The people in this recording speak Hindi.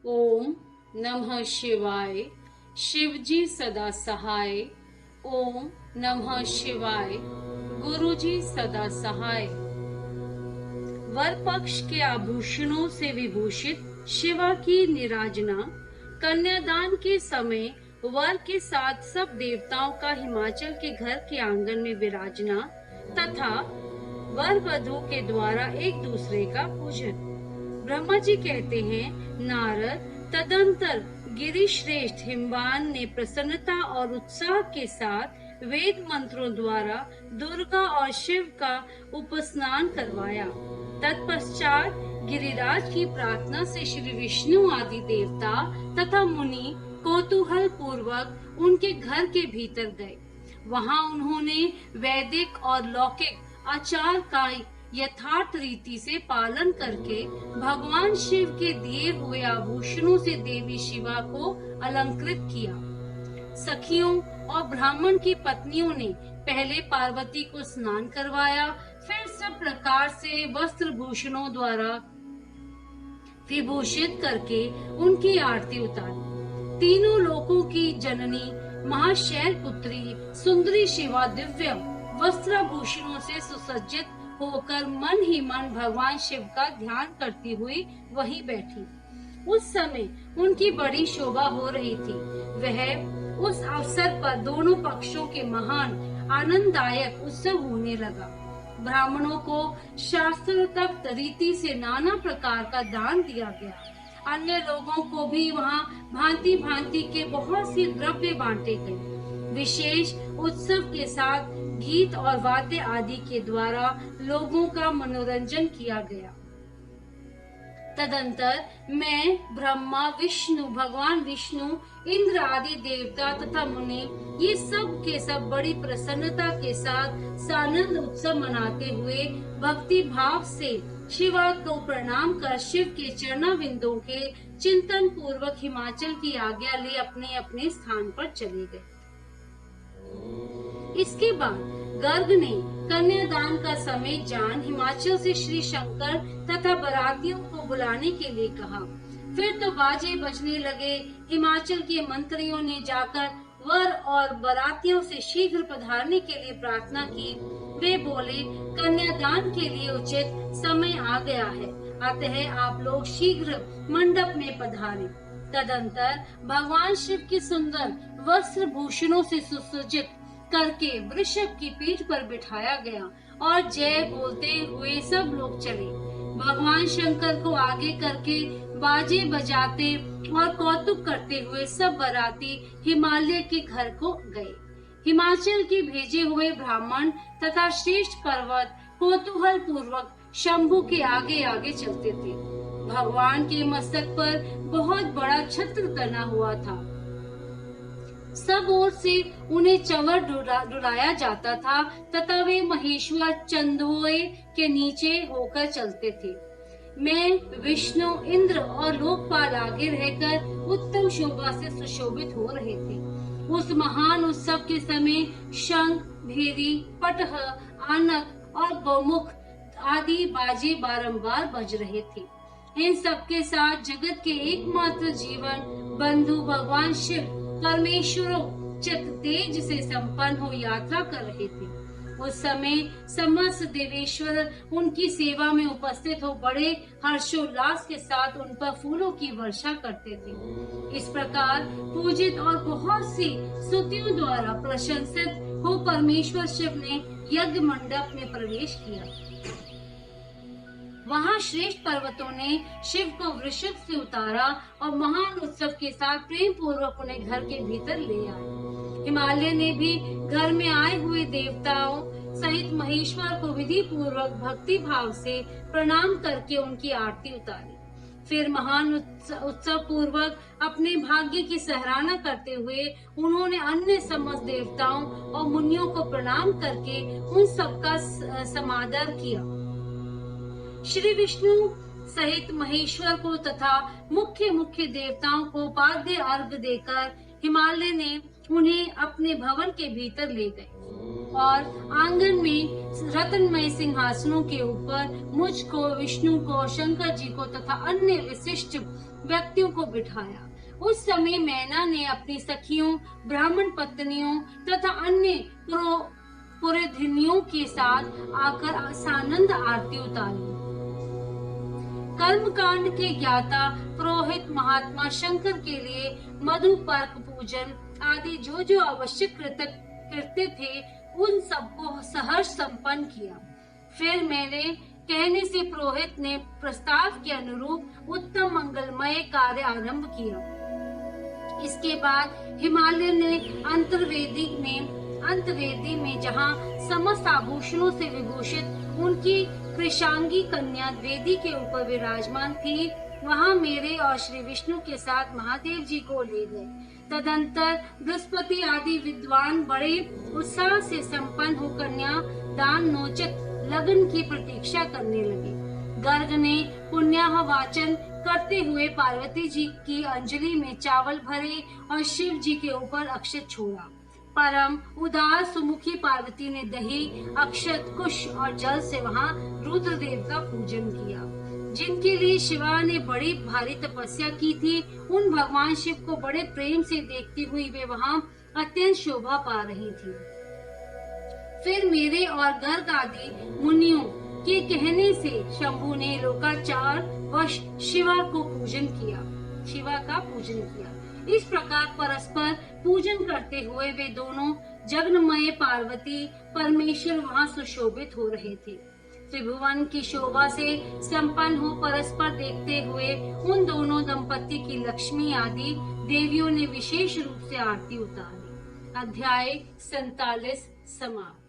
ओम नमः शिवाय। शिवजी सदा सहाय। ओम नमः शिवाय। गुरुजी सदा सहाय। वर पक्ष के आभूषणों से विभूषित शिवा की निराजना। कन्यादान के समय वर के साथ सब देवताओं का हिमाचल के घर के आंगन में विराजना तथा वर वधू के द्वारा एक दूसरे का पूजन। ब्रह्मा जी कहते हैं, नारद तदंतर गिरिश्रेष्ठ हिमवान ने प्रसन्नता और उत्साह के साथ वेद मंत्रों द्वारा दुर्गा और शिव का उपस्नान करवाया। तत्पश्चात गिरिराज की प्रार्थना से श्री विष्णु आदि देवता तथा मुनि कौतूहल पूर्वक उनके घर के भीतर गए। वहां उन्होंने वैदिक और लौकिक आचार का यथार्थ रीति से पालन करके भगवान शिव के दिए हुए आभूषणों से देवी शिवा को अलंकृत किया। सखियों और ब्राह्मण की पत्नियों ने पहले पार्वती को स्नान करवाया, फिर सब प्रकार से वस्त्र भूषणों द्वारा विभूषित करके उनकी आरती उतारी। तीनों लोकों की जननी महाशैल पुत्री सुंदरी शिवा दिव्य वस्त्राभूषणों से सुसज्जित होकर मन ही मन भगवान शिव का ध्यान करती हुई वहीं बैठी। उस समय उनकी बड़ी शोभा हो रही थी। वह उस अवसर पर दोनों पक्षों के महान आनंददायक उत्सव होने लगा। ब्राह्मणों को शास्त्रोक्त रीति से नाना प्रकार का दान दिया गया। अन्य लोगों को भी वहाँ भांति भांति के बहुत से द्रव्य बांटे गए। विशेष उत्सव के साथ गीत और वाद्य आदि के द्वारा लोगों का मनोरंजन किया गया। तदंतर मैं ब्रह्मा विष्णु भगवान विष्णु इंद्र आदि देवता तथा मुनि ये सब के सब बड़ी प्रसन्नता के साथ सानंद उत्सव मनाते हुए भक्ति भाव से शिवा को प्रणाम कर शिव के चरणाविंदों के चिंतन पूर्वक हिमाचल की आज्ञा ले अपने अपने स्थान पर चले गए। इसके बाद गर्ग ने कन्यादान का समय जान हिमाचल से श्री शंकर तथा बारातियों को बुलाने के लिए कहा। फिर तो बाजे बजने लगे। हिमाचल के मंत्रियों ने जाकर वर और बारातियों से शीघ्र पधारने के लिए प्रार्थना की। वे बोले, कन्यादान के लिए उचित समय आ गया है, अतः आप लोग शीघ्र मंडप में पधारें। तदंतर भगवान शिव की सुंदर वस्त्र भूषणों से सुसज्जित करके वृषभ की पीठ पर बिठाया गया और जय बोलते हुए सब लोग चले। भगवान शंकर को आगे करके बाजे बजाते और कौतुक करते हुए सब बाराती हिमालय के घर को गए। हिमाचल के भेजे हुए ब्राह्मण तथा श्रेष्ठ पर्वत कौतूहल पूर्वक शंभु के आगे आगे चलते थे। भगवान के मस्तक पर बहुत बड़ा छत्र तना हुआ था। सब ओर से उन्हें चंवर डुलाया जाता था तथा वे महेश्वर चंदोए के नीचे होकर चलते थे। मैं विष्णु इंद्र और लोकपाल आगे रहकर उत्तम शोभा से सुशोभित हो रहे थे। उस महान उत्सव के समय शंख, भेरी, पटह, आनक और गौमुख आदि बाजे बारंबार बज रहे थे। इन सबके साथ जगत के एकमात्र जीवन बंधु भगवान शिव परमेश्वरोचित तेज से संपन्न हो यात्रा कर रहे थे। उस समय समस्त देवेश्वर उनकी सेवा में उपस्थित हो बड़े हर्षोल्लास के साथ उन पर फूलों की वर्षा करते थे। इस प्रकार पूजित और बहुत सी स्तुतियों द्वारा प्रशंसित हो परमेश्वर शिव ने यज्ञ मंडप में प्रवेश किया। वहाँ श्रेष्ठ पर्वतों ने शिव को वृषभ से उतारा और महान उत्सव के साथ प्रेम पूर्वक उन्हें घर के भीतर ले आए। हिमालय ने भी घर में आए हुए देवताओं सहित महेश्वर को विधि पूर्वक भक्ति भाव से प्रणाम करके उनकी आरती उतारी। फिर महान उत्सव पूर्वक अपने भाग्य की सराहना करते हुए उन्होंने अन्य समस्त देवताओं और मुनियों को प्रणाम करके उन सबका समादर किया। श्री विष्णु सहित महेश्वर को तथा मुख्य मुख्य देवताओं को पाद्य अर्घ देकर हिमालय ने उन्हें अपने भवन के भीतर ले गए। और आंगन में रत्नमय सिंहासनों के ऊपर मुझको, विष्णु को, शंकर जी को तथा अन्य विशिष्ट व्यक्तियों को बिठाया। उस समय मैना ने अपनी सखियों, ब्राह्मण पत्नियों तथा अन्य पुरोहितों के साथ आकर सानंद आरती उतारी। कर्मकांड के ज्ञाता पुरोहित महात्मा शंकर के लिए मधु पर्क पूजन आदि जो जो आवश्यक कृत्य थे उन सबको सहर्ष संपन्न किया। फिर मेरे कहने से पुरोहित ने प्रस्ताव के अनुरूप उत्तम मंगलमय कार्य आरंभ किया। इसके बाद हिमालय ने अंतर्वेदी में जहाँ समस्त आभूषणों से विभूषित उनकी कृशांगी कन्या वेदी के ऊपर विराजमान थी, वहाँ मेरे और श्री विष्णु के साथ महादेव जी को ले गए। तदंतर बृहस्पति आदि विद्वान बड़े उत्साह से संपन्न हो कन्या दान नोचित लगन की प्रतीक्षा करने लगे। गर्ग ने पुण्याह वाचन करते हुए पार्वती जी की अंजलि में चावल भरे और शिव जी के ऊपर अक्षत छोड़ा। परम उदार सुमुखी पार्वती ने दही, अक्षत, कुश और जल से वहाँ रुद्रदेव का पूजन किया, जिनके लिए शिवा ने बड़ी भारी तपस्या की थी। उन भगवान शिव को बड़े प्रेम से देखती हुई वे वहाँ अत्यंत शोभा पा रही थी। फिर मेरे और गर्ग आदि मुनियों के कहने से शंभु ने लोकाचार वश शिवा का पूजन किया। इस प्रकार परस्पर पूजन करते हुए वे दोनों जगन्मय पार्वती परमेश्वर वहाँ सुशोभित हो रहे थे। त्रिभुवन की शोभा से संपन्न हो परस्पर देखते हुए उन दोनों दंपति की लक्ष्मी आदि देवियों ने विशेष रूप से आरती उतारी। अध्याय 47 समाप्त।